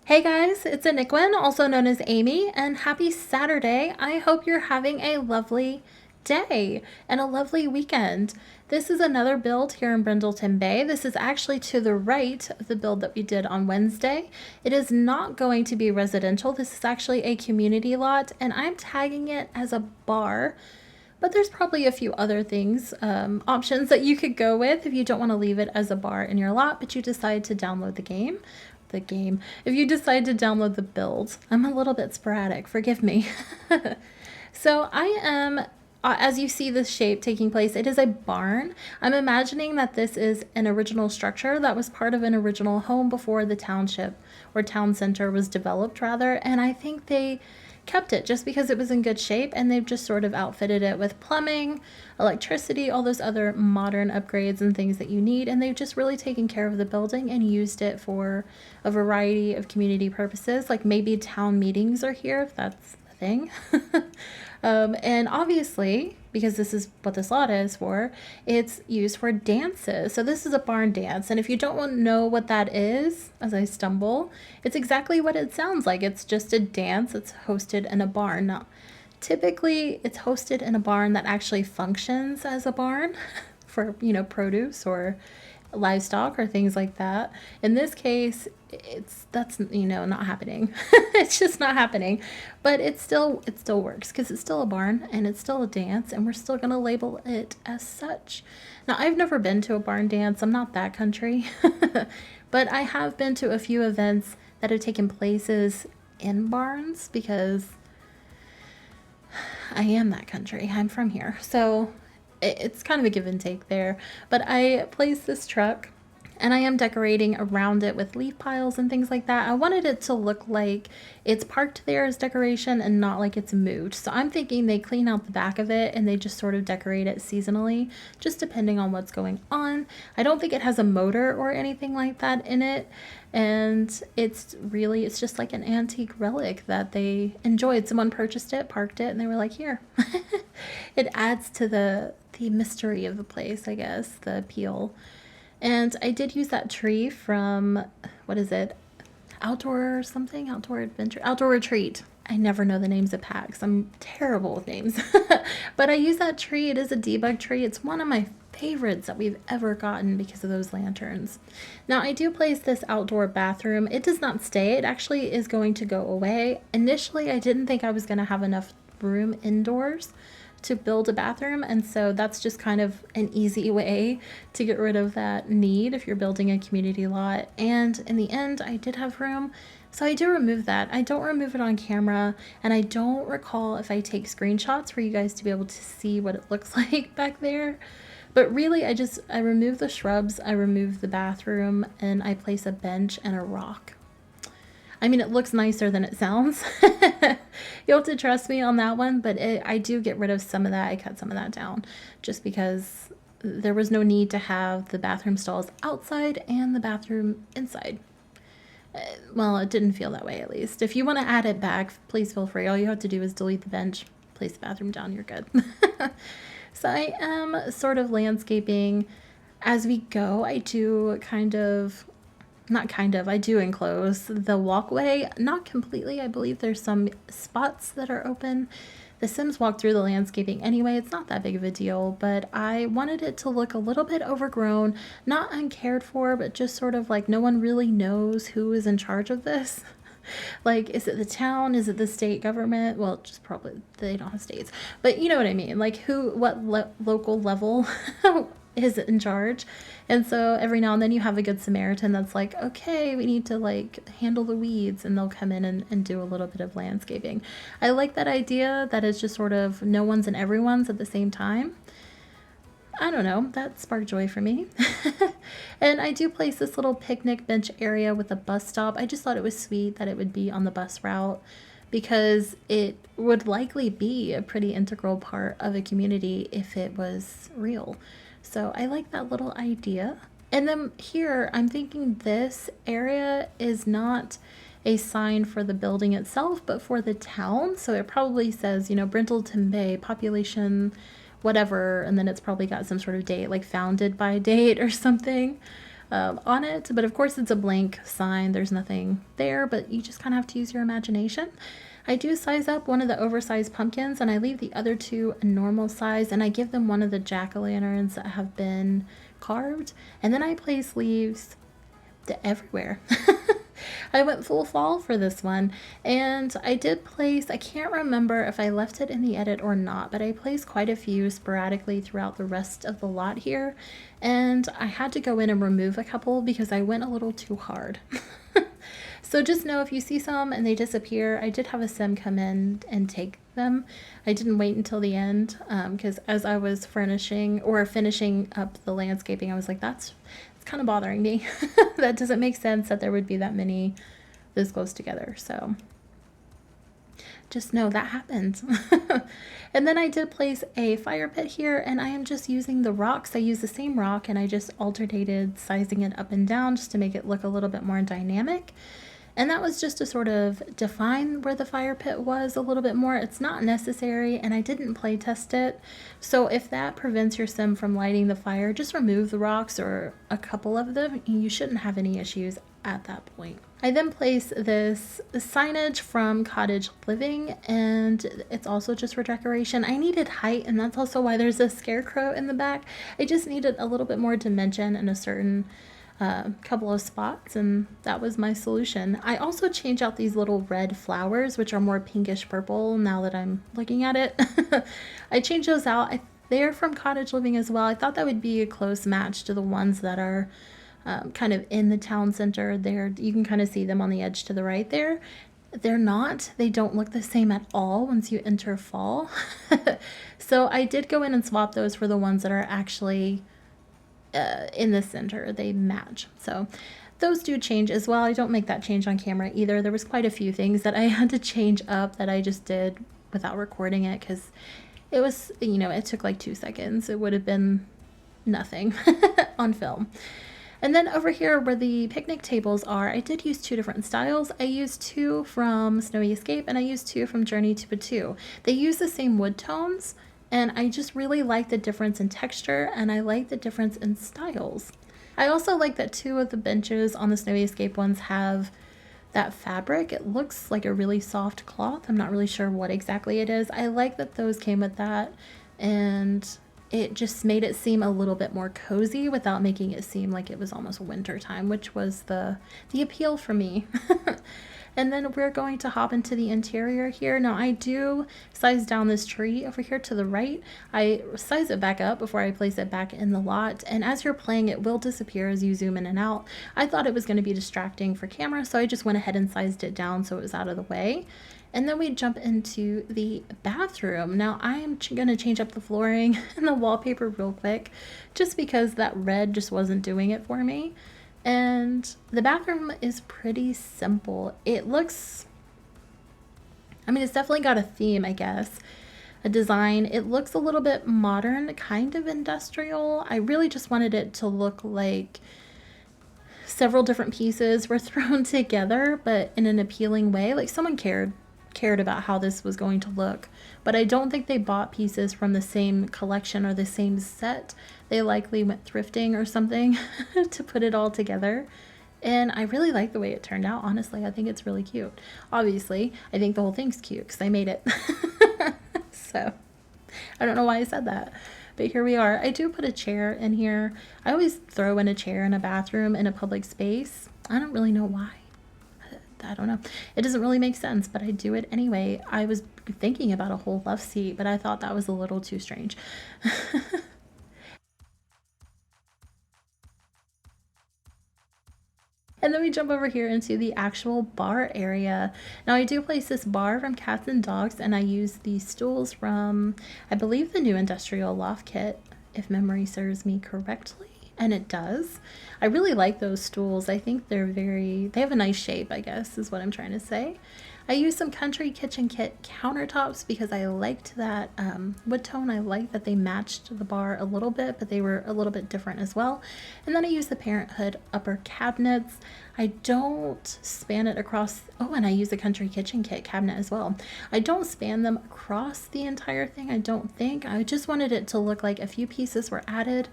Hey guys, it's Aniquin, also known as Amy, and happy Saturday. I hope you're having a lovely day and a lovely weekend. This is another build here in Brindleton Bay. This is actually to the right of the build that we did on Wednesday. It is not going to be residential. This is actually a community lot, and I'm tagging it as a bar. But there's probably a few other things, options that you could go with if you don't want to leave it as a bar in your lot, but you decide to download the game. If you decide to download the build. I'm a little bit sporadic, forgive me. So I am, as you see this shape taking place, it is a barn. I'm imagining that this is an original structure that was part of an original home before the township or town center was developed rather, and I think they kept it just because it was in good shape, and they've just sort of outfitted it with plumbing, electricity, all those other modern upgrades and things that you need, and they've just really taken care of the building and used it for a variety of community purposes, like maybe town meetings are here if that's a thing. And obviously, because this is what this lot is for, it's used for dances. So this is a barn dance. And if you don't want to know what that is, as I stumble, it's exactly what it sounds like. It's just a dance that's hosted in a barn. Now, typically, it's hosted in a barn that actually functions as a barn for, produce or livestock or things like that. In this case, that's not happening. It's just not happening. But it still works because it's still a barn and it's still a dance, and we're still going to label it as such. Now, I've never been to a barn dance. I'm not that country. But I have been to a few events that have taken places in barns because I am that country. I'm from here. So it's kind of a give and take there. But I placed this truck and I am decorating around it with leaf piles and things like that. I wanted it to look like it's parked there as decoration and not like it's moved. So I'm thinking they clean out the back of it and they just sort of decorate it seasonally, just depending on what's going on. I don't think it has a motor or anything like that in it. And it's just like an antique relic that they enjoyed. Someone purchased it, parked it, and they were like, here. It adds to the mystery of the place, I guess, the appeal. And I did use that tree from, what is it? Outdoor something? Outdoor adventure? Outdoor retreat. I never know the names of packs. I'm terrible with names. But I use that tree. It is a debug tree. It's one of my favorites that we've ever gotten because of those lanterns. Now, I do place this outdoor bathroom. It does not stay. It actually is going to go away. Initially, I didn't think I was going to have enough room indoors to build a bathroom, and so that's just kind of an easy way to get rid of that need if you're building a community lot. And in the end, I did have room, so I do remove that. I don't remove it on camera, and I don't recall if I take screenshots for you guys to be able to see what it looks like back there. But really, I remove the shrubs, I remove the bathroom, and I place a bench and a rock. I mean, it looks nicer than it sounds. You'll have to trust me on that one, but I do get rid of some of that. I cut some of that down just because there was no need to have the bathroom stalls outside and the bathroom inside. Well, it didn't feel that way, at least. If you want to add it back, please feel free. All you have to do is delete the bench, place the bathroom down, you're good. So I am sort of landscaping as we go. I do I do enclose the walkway, not completely. I believe there's some spots that are open. The Sims walk through the landscaping anyway. It's not that big of a deal, but I wanted it to look a little bit overgrown, not uncared for, but just sort of like no one really knows who is in charge of this. Like, is it the town? Is it the state government? Well, just probably they don't have states, but you know what I mean. Like what local level is in charge. And so every now and then you have a good Samaritan that's like, okay, we need to like handle the weeds, and they'll come in and do a little bit of landscaping. I like that idea that it's just sort of no one's and everyone's at the same time. I don't know, that sparked joy for me. And I do place this little picnic bench area with a bus stop. I just thought it was sweet that it would be on the bus route because it would likely be a pretty integral part of a community if it was real. So I like that little idea. And then here, I'm thinking this area is not a sign for the building itself, but for the town. So it probably says, Brindleton Bay, population, whatever, and then it's probably got some sort of date, like founded by date or something. on it. But of course it's a blank sign. There's nothing there, but you just kind of have to use your imagination. I do size up one of the oversized pumpkins and I leave the other two a normal size, and I give them one of the jack-o'-lanterns that have been carved, and then I place leaves everywhere. I went full fall for this one, and I did place, I can't remember if I left it in the edit or not, but I placed quite a few sporadically throughout the rest of the lot here, and I had to go in and remove a couple because I went a little too hard. So just know if you see some and they disappear, I did have a sim come in and take them. I didn't wait until the end because as I was finishing up the landscaping, I was like, it's kind of bothering me. That doesn't make sense that there would be that many this close together. So just know that happens. And then I did place a fire pit here, and I am just using the rocks. I used the same rock and I just alternated sizing it up and down just to make it look a little bit more dynamic. And that was just to sort of define where the fire pit was a little bit more. It's not necessary, and I didn't play test it. So if that prevents your sim from lighting the fire, just remove the rocks or a couple of them. You shouldn't have any issues at that point. I then place this signage from Cottage Living, and it's also just for decoration. I needed height, and that's also why there's a scarecrow in the back. I just needed a little bit more dimension in a certain couple of spots, and that was my solution. I also change out these little red flowers, which are more pinkish purple now that I'm looking at it. I changed those out. They're from Cottage Living as well. I thought that would be a close match to the ones that are kind of in the town center there. You can kind of see them on the edge to the right there. They're not. They don't look the same at all once you enter fall. So I did go in and swap those for the ones that are actually in the center. They match. So those do change as well. I don't make that change on camera either. There was quite a few things that I had to change up that I just did without recording it because it was, it took like 2 seconds. It would have been nothing on film. And then over here where the picnic tables are, I did use 2 different styles. I used 2 from Snowy Escape and I used 2 from Journey to Batu. They use the same wood tones, and I just really like the difference in texture, and I like the difference in styles. I also like that 2 of the benches on the Snowy Escape ones have that fabric. It looks like a really soft cloth. I'm not really sure what exactly it is. I like that those came with that, and it just made it seem a little bit more cozy without making it seem like it was almost winter time, which was the appeal for me. And then we're going to hop into the interior here. Now I do size down this tree over here to the right. I size it back up before I place it back in the lot. And as you're playing, it will disappear as you zoom in and out. I thought it was going to be distracting for camera, so I just went ahead and sized it down so it was out of the way. And then we jump into the bathroom. Now I'm going to change up the flooring and the wallpaper real quick, just because that red just wasn't doing it for me. And the bathroom is pretty simple. It looks, it's definitely got a theme, I guess, a design. It looks a little bit modern, kind of industrial. I really just wanted it to look like several different pieces were thrown together, but in an appealing way. Like someone cared about how this was going to look, but I don't think they bought pieces from the same collection or the same set. They likely went thrifting or something to put it all together, and I really like the way it turned out. Honestly, I think it's really cute. Obviously, I think the whole thing's cute because I made it. So I don't know why I said that, but here we are. I do put a chair in here. I always throw in a chair in a bathroom in a public space. I don't really know why. I don't know. It doesn't really make sense, but I do it anyway. I was thinking about a whole love seat, but I thought that was a little too strange. And then we jump over here into the actual bar area. Now I do place this bar from Cats and Dogs, and I use these stools from, I believe, the new Industrial Loft Kit, if memory serves me correctly. And it does. I really like those stools. I think they have a nice shape, I guess, is what I'm trying to say. I used some Country Kitchen Kit countertops because I liked that wood tone. I liked that they matched the bar a little bit, but they were a little bit different as well. And then I used the Parenthood upper cabinets. I don't span it across, and I use the Country Kitchen Kit cabinet as well. I don't span them across the entire thing, I don't think. I just wanted it to look like a few pieces were added,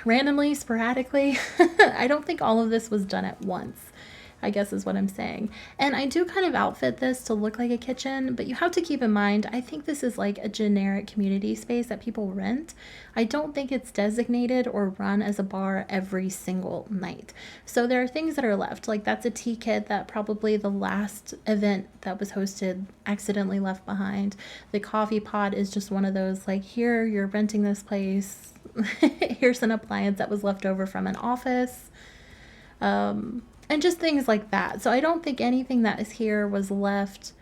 randomly, sporadically. I don't think all of this was done at once, I guess is what I'm saying. And I do kind of outfit this to look like a kitchen, but you have to keep in mind, I think this is like a generic community space that people rent. I don't think it's designated or run as a bar every single night. So there are things that are left, like that's a tea kit that probably the last event that was hosted accidentally left behind. The coffee pot is just one of those, like, here, you're renting this place. Here's an appliance that was left over from an office. And just things like that. So I don't think anything that is here was left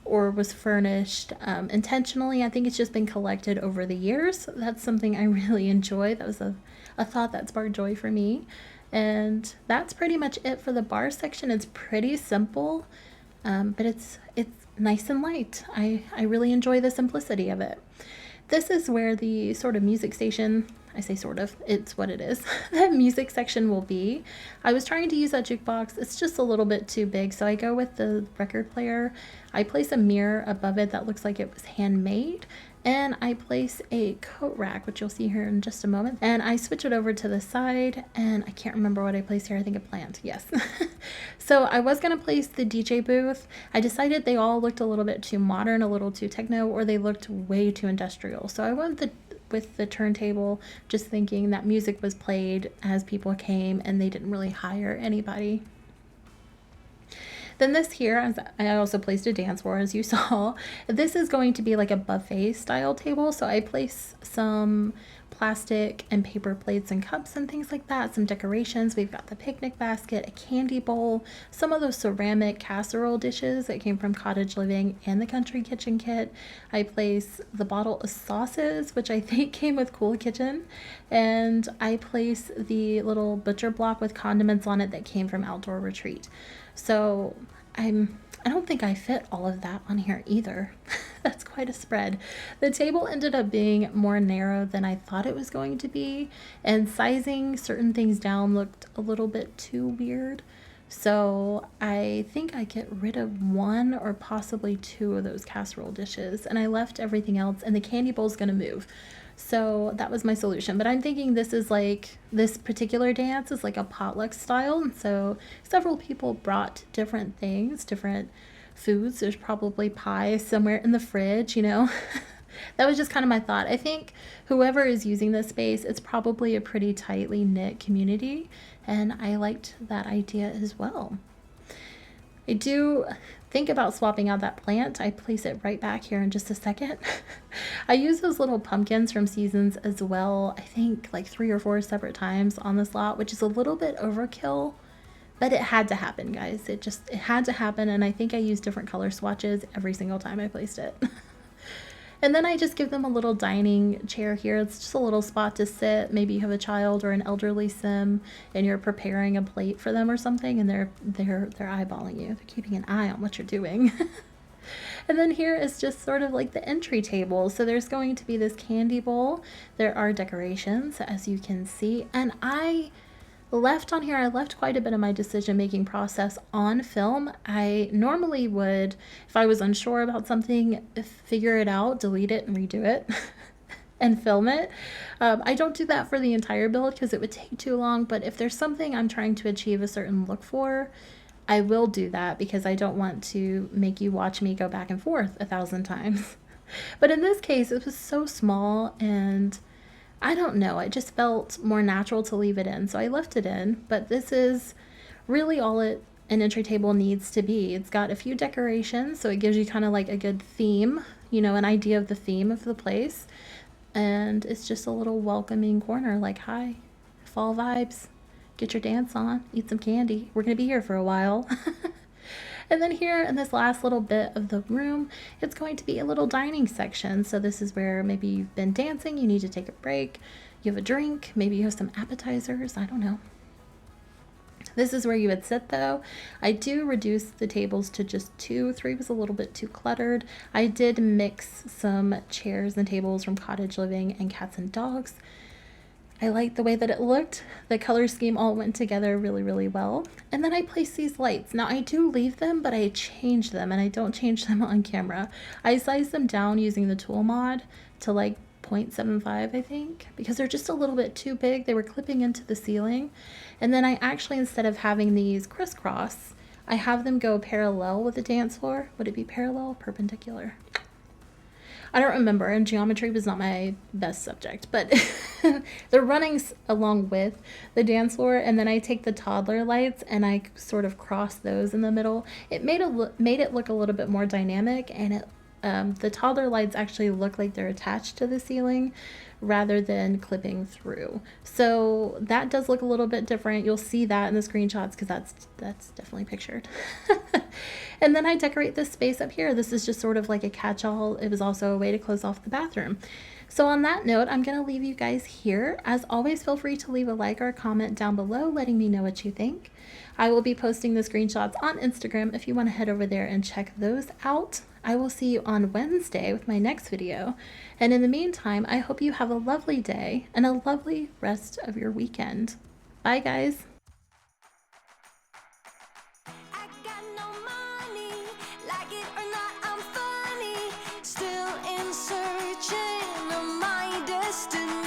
or was furnished intentionally. I think it's just been collected over the years. That's something I really enjoy. That was a thought that sparked joy for me. And that's pretty much it for the bar section. It's pretty simple, but it's nice and light. I really enjoy the simplicity of it. This is where the sort of music station, I say sort of, it's what it is, the music section will be. I was trying to use that jukebox. It's just a little bit too big, so I go with the record player. I place a mirror above it that looks like it was handmade, and I place a coat rack, which you'll see here in just a moment, and I switch it over to the side, and I can't remember what I placed here. I think a plant, yes. So I was going to place the DJ booth. I decided they all looked a little bit too modern, a little too techno, or they looked way too industrial. So I went with the turntable, just thinking that music was played as people came and they didn't really hire anybody. Then this here, I also placed a dance floor, as you saw. This is going to be like a buffet style table, so I place some plastic and paper plates and cups and things like that, some decorations. We've got the picnic basket, a candy bowl, some of those ceramic casserole dishes that came from Cottage Living and the Country Kitchen kit. I place the bottle of sauces, which I think came with Cool Kitchen, and I place the little butcher block with condiments on it that came from Outdoor Retreat. So I don't think I fit all of that on here either. That's quite a spread. The table ended up being more narrow than I thought it was going to be, and sizing certain things down looked a little bit too weird. So I think I get rid of one or possibly two of those casserole dishes, and I left everything else, and the candy bowl's gonna move. So that was my solution. But I'm thinking this is like, this particular dance is like a potluck style. And so several people brought different things, different foods. There's probably pie somewhere in the fridge, you know. That was just kind of my thought. I think whoever is using this space, it's probably a pretty tightly knit community. And I liked that idea as well. I do think about swapping out that plant. I place it right back here in just a second. I use those little pumpkins from Seasons as well, I think like 3 or 4 separate times on this lot, which is a little bit overkill, but it had to happen, guys. It had to happen, and I think I used different color swatches every single time I placed it. And then I just give them a little dining chair here. It's just a little spot to sit. Maybe you have a child or an elderly sim and you're preparing a plate for them or something, and they're eyeballing you. They're keeping an eye on what you're doing. And then here is just sort of like the entry table. So there's going to be this candy bowl. There are decorations, as you can see. And I left quite a bit of my decision-making process on film. I normally would, if I was unsure about something, figure it out, delete it, and redo it and film it. I don't do that for the entire build because it would take too long, but if there's something I'm trying to achieve a certain look for, I will do that because I don't want to make you watch me go back and forth 1,000 times. But in this case, it was so small, and I don't know, it just felt more natural to leave it in, so I left it in. But this is really all an entry table needs to be. It's got a few decorations, so it gives you kind of like a good theme, you know, an idea of the theme of the place. And it's just a little welcoming corner, like, hi, fall vibes, get your dance on, eat some candy. We're going to be here for a while. And then here in this last little bit of the room, it's going to be a little dining section. So this is where maybe you've been dancing, you need to take a break, you have a drink, maybe you have some appetizers, I don't know. This is where you would sit though. I do reduce the tables to just 2. 3 was a little bit too cluttered. I did mix some chairs and tables from Cottage Living and Cats and Dogs. I liked the way that it looked. The color scheme all went together really, really well. And then I placed these lights. Now I do leave them, but I change them, and I don't change them on camera. I size them down using the tool mod to like 0.75, I think, because they're just a little bit too big. They were clipping into the ceiling. And then I actually, instead of having these crisscross, I have them go parallel with the dance floor. Would it be parallel? Perpendicular? I don't remember, and geometry was not my best subject, but they're running along with the dance floor, and then I take the toddler lights and I sort of cross those in the middle. It made it look a little bit more dynamic, and the toddler lights actually look like they're attached to the ceiling rather than clipping through. So that does look a little bit different. You'll see that in the screenshots because that's definitely pictured. And then I decorate this space up here. This is just sort of like a catch-all. It was also a way to close off the bathroom. So on that note, I'm going to leave you guys here. As always, feel free to leave a like or a comment down below letting me know what you think. I will be posting the screenshots on Instagram if you want to head over there and check those out. I will see you on Wednesday with my next video. And in the meantime, I hope you have a lovely day and a lovely rest of your weekend. Bye, guys. I got no money, like it or not, I'm funny. Still in searching of my destiny.